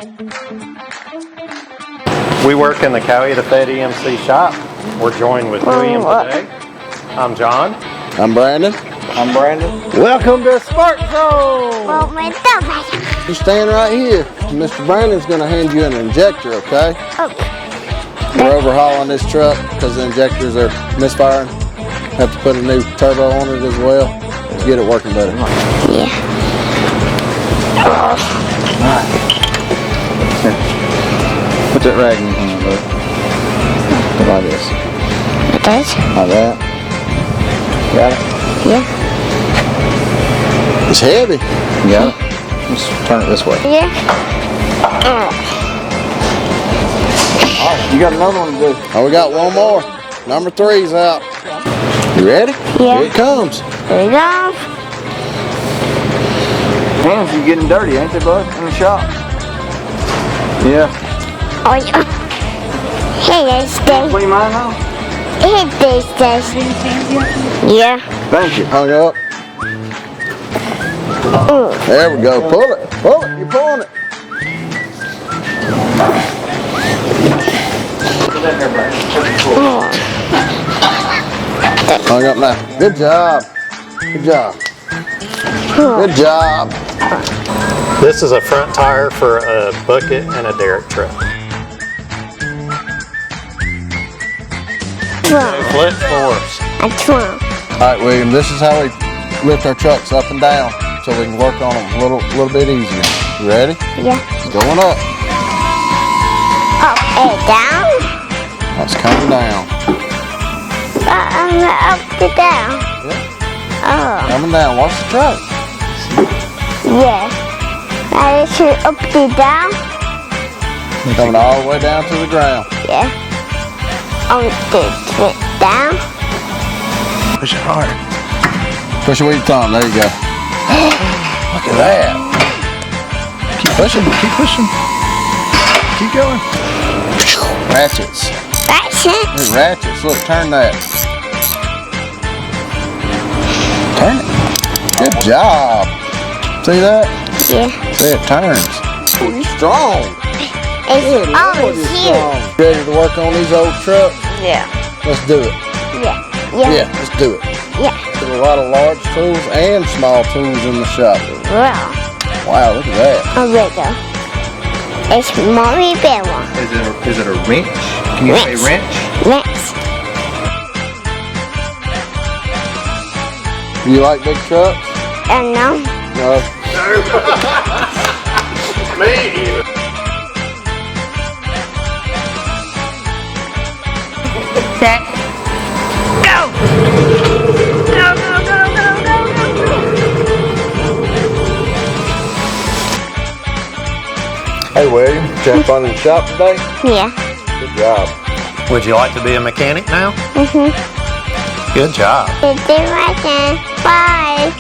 We work in the Coweta Fed EMC shop. We're joined with William today. I'm John. I'm Brandon. I'm Brandon. Welcome to SparkZone! You stand right here. Mr. Brandon's going to hand you an injector, okay? Okay. We're overhauling this truck because the injectors are misfiring. Have to put a new turbo on it as well to get it working better. Yeah. Alright. Put that rag in your hand, bud. Like this. Like this? Like that. Got it? Yeah. It's heavy. You got it? Let's turn it this way. Yeah. Alright, you got another one to do. Oh, we got one more. Number 3's out. You ready? Yeah. Here it comes. There you go. Hands are getting dirty, ain't they, bud? In the shop. Yeah. Oh, yeah. Hey, there's this. What do you mind now? Hey, there's this. Yeah. Thank you. Hung up. There we go. Pull it. Pull it. You're pulling it. Hung up now. Good job. Good job. Good job. This is a front tire for a bucket and a derrick truck. Flip force. That's wrong. All right, William, this is how we lift our trucks up and down so we can work on them a little bit easier. You ready? Yeah. Going up. Up and down. That's coming down. Up and down. Yeah. Oh. Coming down. Watch the truck. Yeah. Now this is up and down. Coming all the way down to the ground. Yeah. Oh, this went down. Push it hard. Push it with your thumb. There you go. Look at that. Keep pushing. Keep pushing. Keep going. Ratchets. That's it. There's ratchets. Look, turn that. Turn it. Good job. See that? Yeah. See, it turns. Oh, you're strong. It's Good all Lord, you're here. strong. Ready to work on these old trucks? Yeah. Let's do it. Yeah. Yeah. Yeah, let's do it. Yeah. There's a lot of large tools and small tools in the shop. Wow. Wow, look at that. A rigger. It's Mommy Bear one. Is it a wrench? Can you say wrench? Next. You like big trucks? No. No. Me. Set. Go! Go, go, go, go, go, go, go. Hey, William, did you have fun in the shop today? Yeah. Good job. Would you like to be a mechanic now? Mm-hmm. Good job. It's right then. Bye.